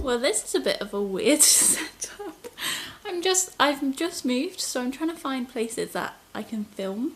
Well, this is a bit of a weird setup. I've just moved, so I'm trying to find places that I can film.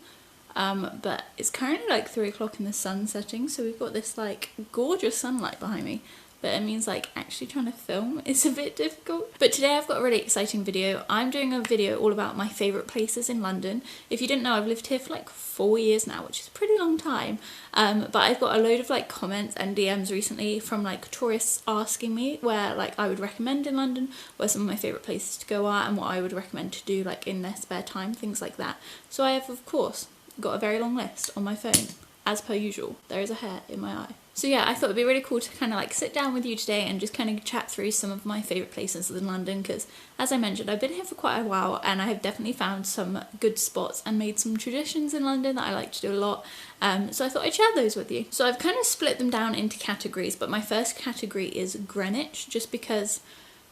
But it's currently like 3 o'clock in the sun setting, so we've got this like gorgeous sunlight behind me. But it means like actually trying to film is a bit difficult. But today I've got a really exciting video. I'm doing a video all about my favourite places in London. If you didn't know, I've lived here for like 4 years now, which is a pretty long time. But I've got a load of like comments and DMs recently from like tourists asking me where like I would recommend in London, where some of my favourite places to go are, and what I would recommend to do like in their spare time, things like that. So I have, of course, got a very long list on my phone. As per usual, there is a hair in my eye. So yeah, I thought it'd be really cool to kind of like sit down with you today and just kind of chat through some of my favourite places in London, because as I mentioned, I've been here for quite a while and I have definitely found some good spots and made some traditions in London that I like to do a lot. So I thought I'd share those with you. So I've kind of split them down into categories, but my first category is Greenwich, just because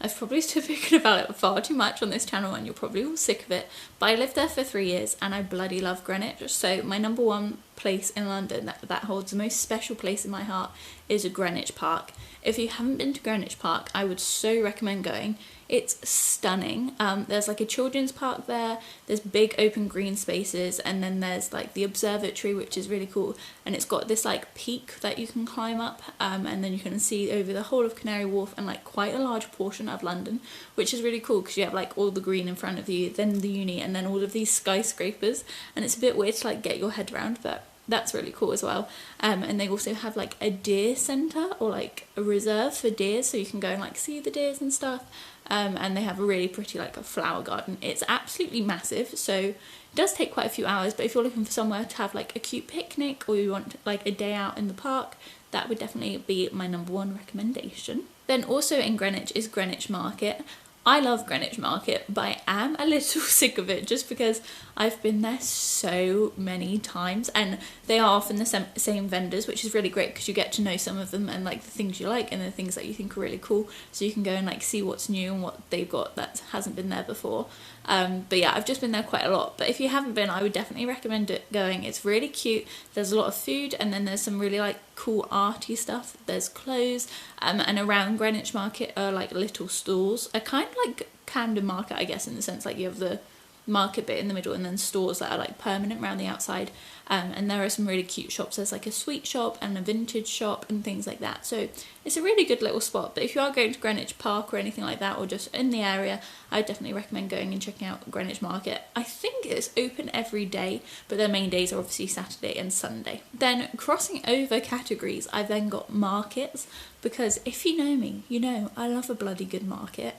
I've probably spoken about it far too much on this channel and you're probably all sick of it, but I lived there for 3 years and I bloody love Greenwich. So my number one place in London that holds the most special place in my heart is Greenwich Park. If you haven't been to Greenwich Park, I would so recommend going. It's stunning. There's like a children's park there, there's big open green spaces, and then there's like the observatory, which is really cool, and it's got this like peak that you can climb up, and then you can see over the whole of Canary Wharf and like quite a large portion of London, which is really cool because you have like all the green in front of you, then the uni, and then all of these skyscrapers, and it's a bit weird to like get your head around, but that's really cool as well. And they also have like a deer centre, or like a reserve for deer, so you can go and like see the deers and stuff. And they have a really pretty like a flower garden. It's absolutely massive, so it does take quite a few hours, but if you're looking for somewhere to have like a cute picnic, or you want like a day out in the park, that would definitely be my number one recommendation. Then also in Greenwich is Greenwich Market. I love Greenwich Market, but I am a little sick of it just because I've been there so many times, and they are often the same vendors, which is really great because you get to know some of them and like the things you like and the things that you think are really cool, so you can go and like see what's new and what they've got that hasn't been there before. But yeah, I've just been there quite a lot, but if you haven't been, I would definitely recommend it going. It's really cute, there's a lot of food, and then there's some really like cool arty stuff. There's clothes, and around Greenwich Market are like little stalls, a kind of like Camden Market, I guess, in the sense like you have the market bit in the middle and then stores that are like permanent around the outside, and there are some really cute shops. There's like a sweet shop and a vintage shop and things like that, so it's a really good little spot. But if you are going to Greenwich Park or anything like that, or just in the area, I definitely recommend going and checking out Greenwich Market. I think it's open every day, but their main days are obviously Saturday and Sunday. Then crossing over categories, I've then got markets, because if you know me, you know I love a bloody good market.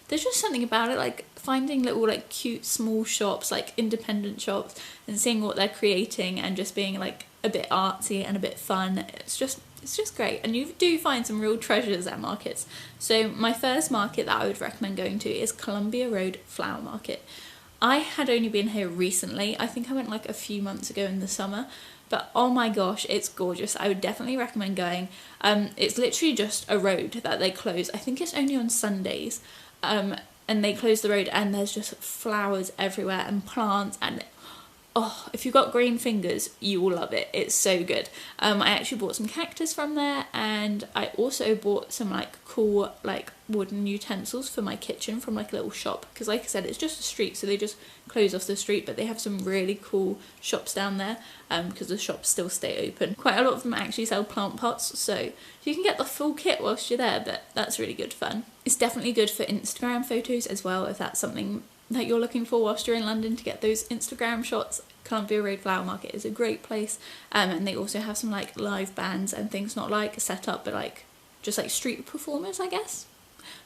There's just something about it, like finding little like cute small shops, like independent shops, and seeing what they're creating and just being like a bit artsy and a bit fun. It's just great, and you do find some real treasures at markets. So my first market that I would recommend going to is Columbia Road Flower Market. I had only been here recently. I think I went like a few months ago in the summer, but oh my gosh, it's gorgeous. I would definitely recommend going. It's literally just a road that they close. I think it's only on Sundays. And they close the road, and there's just flowers everywhere and plants, and oh, if you've got green fingers, you will love it. It's so good. I actually bought some cactus from there, and I also bought some like cool like wooden utensils for my kitchen from like a little shop, because like I said, it's just a street, so they just close off the street, but they have some really cool shops down there, because the shops still stay open. Quite a lot of them actually sell plant pots, so you can get the full kit whilst you're there, but that's really good fun. It's definitely good for Instagram photos as well, if that's something that you're looking for whilst you're in London to get those Instagram shots. Columbia Road Flower Market is a great place, and they also have some like live bands and things, not like set up, but like just like street performers, I guess,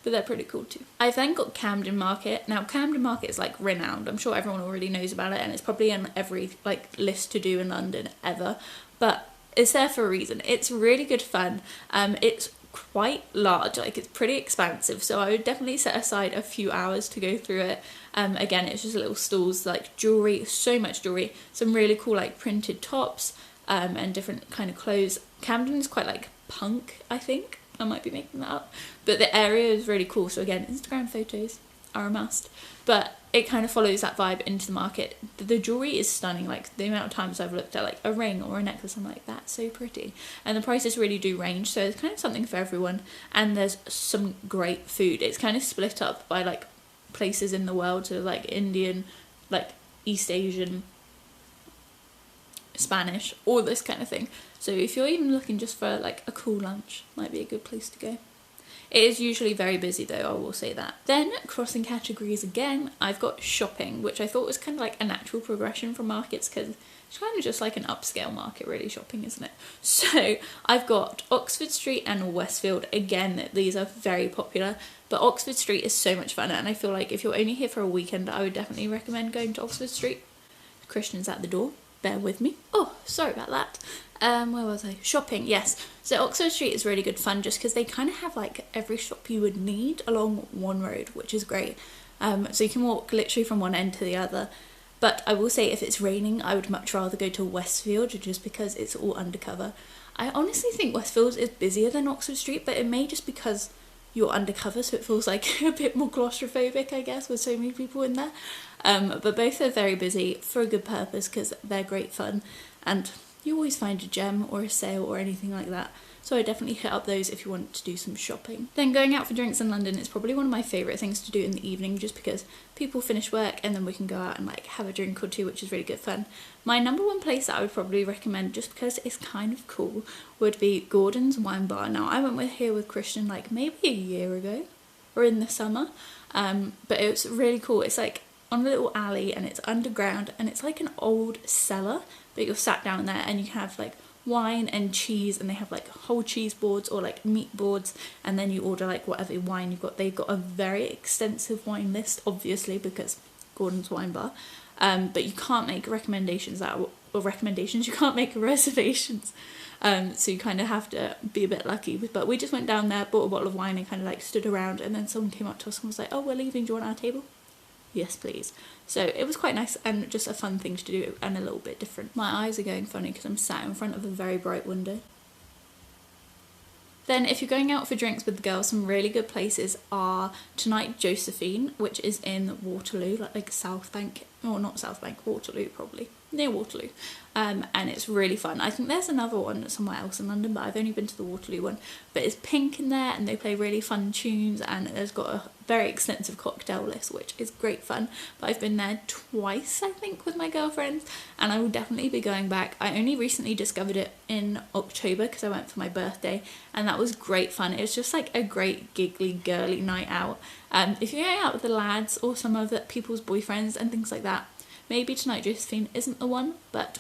but they're pretty cool too. I've then got Camden Market. Now Camden Market is like renowned, I'm sure everyone already knows about it, and it's probably on every like list to do in London ever, but it's there for a reason. It's really good fun. It's quite large, like it's pretty expansive, so I would definitely set aside a few hours to go through it. Again, it's just little stalls, like jewellery, so much jewellery, some really cool like printed tops, and different kind of clothes. Camden is quite like punk, I think, I might be making that up, but the area is really cool, so again, Instagram photos are a must. But it kind of follows that vibe into the market. The jewellery is stunning. Like the amount of times I've looked at like a ring or a necklace, I'm like, that's so pretty. And the prices really do range, so it's kind of something for everyone. And there's some great food. It's kind of split up by like places in the world, so like Indian, like East Asian, Spanish, all this kind of thing. So if you're even looking just for like a cool lunch, might be a good place to go. It is usually very busy though, I will say that. Then, crossing categories again, I've got shopping, which I thought was kind of like a natural progression from markets, because it's kind of just like an upscale market really, shopping, isn't it? So I've got Oxford Street and Westfield. Again, these are very popular, but Oxford Street is so much fun, and I feel like if you're only here for a weekend, I would definitely recommend going to Oxford Street. Christian's at the door, bear with me. Oh, sorry about that. Where was I? Shopping, yes. So Oxford Street is really good fun just because they kind of have like every shop you would need along one road, which is great. So you can walk literally from one end to the other. But I will say if it's raining, I would much rather go to Westfield just because it's all undercover. I honestly think Westfield is busier than Oxford Street, but it may just because you're undercover, so it feels like a bit more claustrophobic, I guess, with so many people in there. But both are very busy for a good purpose because they're great fun, and you always find a gem or a sale or anything like that. So I definitely hit up those if you want to do some shopping. Then going out for drinks in London is probably one of my favourite things to do in the evening, just because people finish work and then we can go out and like have a drink or two, which is really good fun. My number one place that I would probably recommend, just because it's kind of cool, would be Gordon's Wine Bar. Now I went here with Christian like maybe a year ago or in the summer, but it was really cool. It's like on a little alley and it's underground and it's like an old cellar, but you're sat down there and you have like wine and cheese, and they have like whole cheese boards or like meat boards, and then you order like whatever wine you've got. They've got a very extensive wine list, obviously, because Gordon's Wine Bar, but you can't make recommendations you can't make reservations, so you kind of have to be a bit lucky. But we just went down there, bought a bottle of wine and kind of like stood around, and then someone came up to us and was like, oh, we're leaving, do you want our table? Yes please. So it was quite nice and just a fun thing to do and a little bit different. My eyes are going funny because I'm sat in front of a very bright window. Then if you're going out for drinks with the girls, some really good places are Tonight Josephine, which is in Waterloo, like South Bank, or not South Bank, Waterloo probably, near Waterloo, and it's really fun. I think there's another one somewhere else in London, but I've only been to the Waterloo one. But it's pink in there and they play really fun tunes, and there's got a very extensive cocktail list, which is great fun. But I've been there twice, I think, with my girlfriends, and I will definitely be going back. I only recently discovered it in October because I went for my birthday, and that was great fun. It was just like a great giggly girly night out. If you're going out with the lads or some of the people's boyfriends and things like that, maybe Tonight Josephine isn't the one, but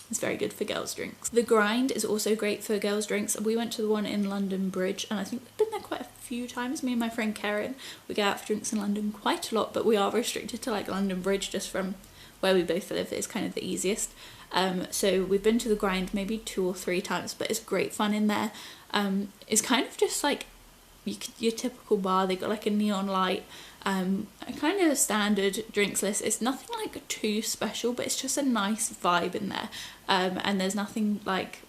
it's very good for girls' drinks. The Grind is also great for girls' drinks. We went to the one in London Bridge, and I think we've been there quite a few times. Me and my friend Karen, we go out for drinks in London quite a lot, but we are restricted to like London Bridge just from where we both live. It's kind of the easiest. So we've been to the Grind maybe 2 or 3 times, but it's great fun in there. It's kind of just like your typical bar. They got like a neon light, a kind of a standard drinks list. It's nothing like too special, but it's just a nice vibe in there, and there's nothing like,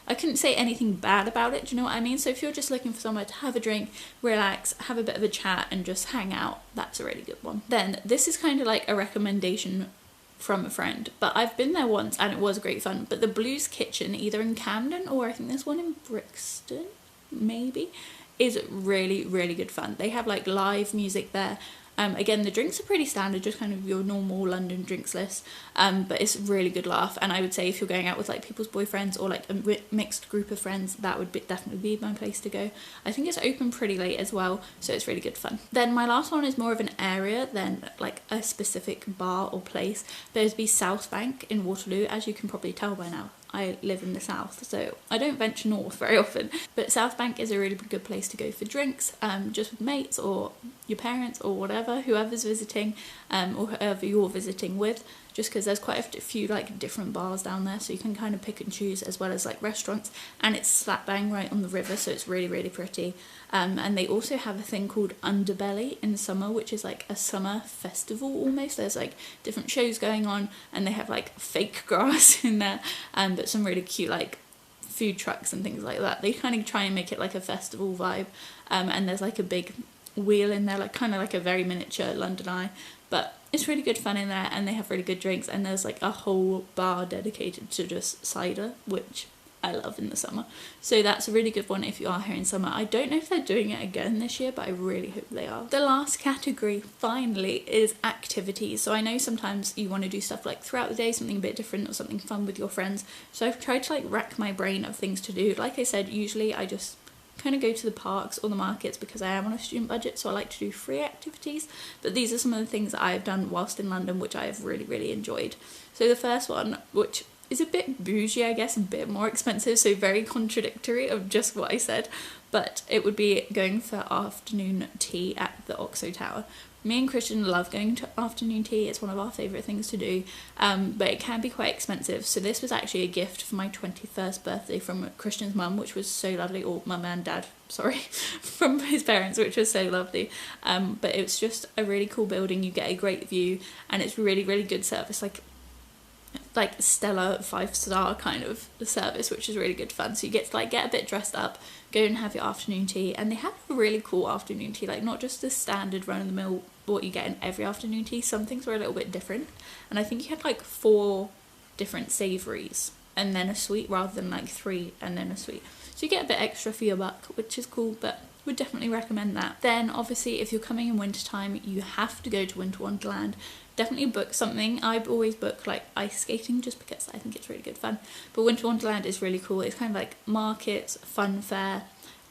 I couldn't say anything bad about it, do you know what I mean? So if you're just looking for somewhere to have a drink, relax, have a bit of a chat and just hang out, that's a really good one. Then this is kind of like a recommendation from a friend, but I've been there once and it was great fun. But the Blues Kitchen, either in Camden or I think there's one in Brixton maybe, is really, really good fun. They have like live music there. Again, the drinks are pretty standard, just kind of your normal London drinks list, but it's a really good laugh. And I would say if you're going out with like people's boyfriends or like a mixed group of friends, that would definitely be my place to go. I think it's open pretty late as well, so it's really good fun. Then my last one is more of an area than like a specific bar or place. There's the South Bank in Waterloo, as you can probably tell by now. I live in the south, so I don't venture north very often, but South Bank is a really good place to go for drinks, just with mates or your parents or whatever, whoever's visiting, or whoever you're visiting with, just because there's quite a few like different bars down there, so you can kind of pick and choose, as well as like restaurants, and it's slap bang right on the river, so it's really, really pretty. And they also have a thing called Underbelly in summer, which is like a summer festival almost. There's like different shows going on, and they have like fake grass in there, but some really cute like food trucks and things like that. They kind of try and make it like a festival vibe, and there's like a big wheel in there, like kind of like a very miniature London Eye, but it's really good fun in there, and they have really good drinks, and there's like a whole bar dedicated to just cider, which I love in the summer. So that's a really good one if you are here in summer. I don't know if they're doing it again this year, but I really hope they are. The last category, finally, is activities. So I know sometimes you want to do stuff like throughout the day, something a bit different or something fun with your friends. So I've tried to like rack my brain of things to do. Like I said, usually I just kind of go to the parks or the markets because I am on a student budget, so I like to do free activities. But these are some of the things that I've done whilst in London, which I have really, really enjoyed. So the first one, which is a bit bougie, I guess, a bit more expensive, so very contradictory of just what I said, but it would be going for afternoon tea at the Oxo Tower. Me and Christian love going to afternoon tea. It's one of our favourite things to do, but it can be quite expensive. So this was actually a gift for my 21st birthday from Christian's mum, which was so lovely, or mum and dad, sorry, from his parents, which was so lovely. But it's just a really cool building. You get a great view, and it's really, really good service, like stellar 5-star kind of service, which is really good fun. So you get to like get a bit dressed up, go and have your afternoon tea, and they have a really cool afternoon tea, like not just the standard run-of-the-mill what you get in every afternoon tea. Some things were a little bit different, and I think you had like 4 different savouries and then a sweet, rather than like 3 and then a sweet. So you get a bit extra for your buck, which is cool, but would definitely recommend that. Then obviously if you're coming in winter time, you have to go to Winter Wonderland. Definitely book something. I always book like ice skating just because I think it's really good fun. But Winter Wonderland is really cool. It's kind of like markets, fun fair,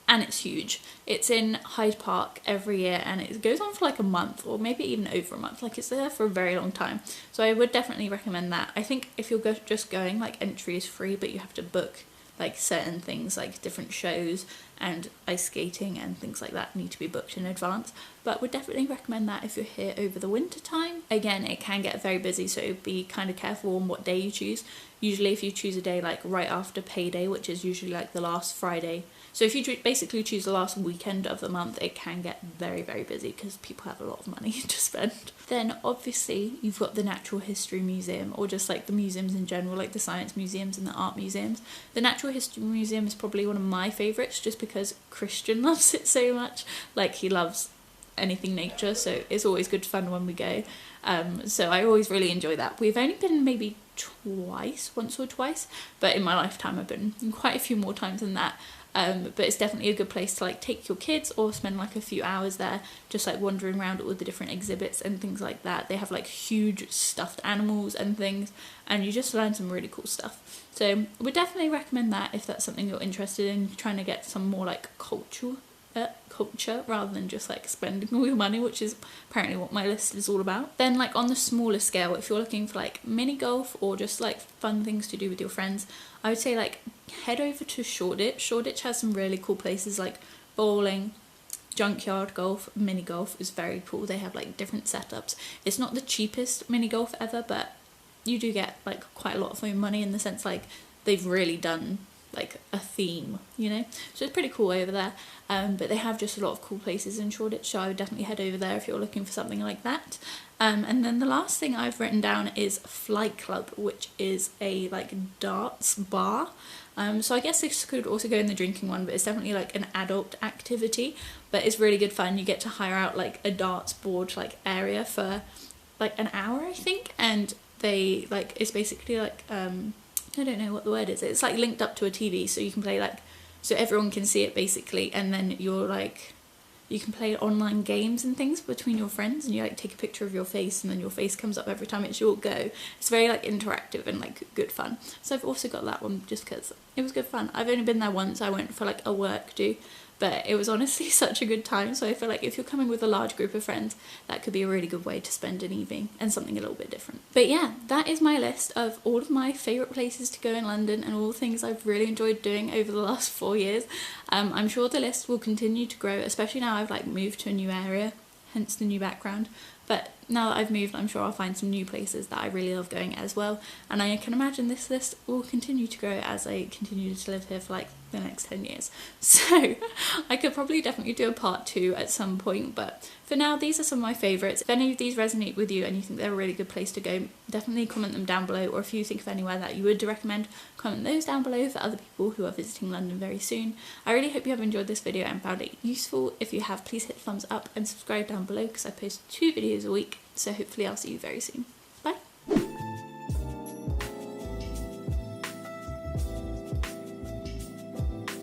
and it's huge. It's in Hyde Park every year, and it goes on for like a month, or maybe even over a month. Like it's there for a very long time. So I would definitely recommend that. I think if you're just going, like entry is free, but you have to book like certain things, like different shows and ice skating and things like that need to be booked in advance. But would definitely recommend that if you're here over the winter time. Again, it can get very busy, so be kind of careful on what day you choose. Usually if you choose a day like right after payday, which is usually like the last Friday, so if you basically choose the last weekend of the month, it can get very, very busy because people have a lot of money to spend. Then obviously you've got the Natural History Museum, or just like the museums in general, like the science museums and the art museums. The Natural History Museum is probably one of my favourites just because Christian loves it so much. Like he loves anything nature, so it's always good fun when we go. So I always really enjoy that. We've only been maybe once or twice, but in my lifetime I've been quite a few more times than that. But it's definitely a good place to like take your kids or spend like a few hours there, just like wandering around all the different exhibits and things like that. They have like huge stuffed animals and things, and you just learn some really cool stuff. So would definitely recommend that if that's something you're interested in, trying to get some more like culture rather than just like spending all your money, which is apparently what my list is all about. Then like on the smaller scale, if you're looking for like mini golf or just like fun things to do with your friends, I would say like head over to Shoreditch. Shoreditch has some really cool places like bowling, junkyard golf, mini golf is very cool. They have like different setups. It's not the cheapest mini golf ever, but you do get like quite a lot of money in the sense like they've really done like a theme, you know, so it's pretty cool over there. But they have just a lot of cool places in Shoreditch, so I would definitely head over there if you're looking for something like that. And then the last thing I've written down is Flight Club, which is a like darts bar. So I guess this could also go in the drinking one, but it's definitely like an adult activity, but it's really good fun. You get to hire out like a darts board like area for like an hour, I think, and they like, it's basically like I don't know what the word is. It's like linked up to a TV, so you can play like, so everyone can see it basically, and then you're like, you can play online games and things between your friends, and you like take a picture of your face, and then your face comes up every time it's your go. It's very like interactive and like good fun. So I've also got that one just because it was good fun. I've only been there once. I went for like a work do, but it was honestly such a good time. So I feel like if you're coming with a large group of friends, that could be a really good way to spend an evening and something a little bit different. But yeah, that is my list of all of my favourite places to go in London and all the things I've really enjoyed doing over the last 4 years. I'm sure the list will continue to grow, especially now I've like moved to a new area, hence the new background. But now that I've moved, I'm sure I'll find some new places that I really love going as well. And I can imagine this list will continue to grow as I continue to live here for like the next 10 years. So I could probably definitely do a part 2 at some point, but for now these are some of my favourites. If any of these resonate with you and you think they're a really good place to go, definitely comment them down below, or if you think of anywhere that you would recommend, comment those down below for other people who are visiting London very soon. I really hope you have enjoyed this video and found it useful. If you have, please hit thumbs up and subscribe down below because I post 2 videos a week. So hopefully I'll see you very soon.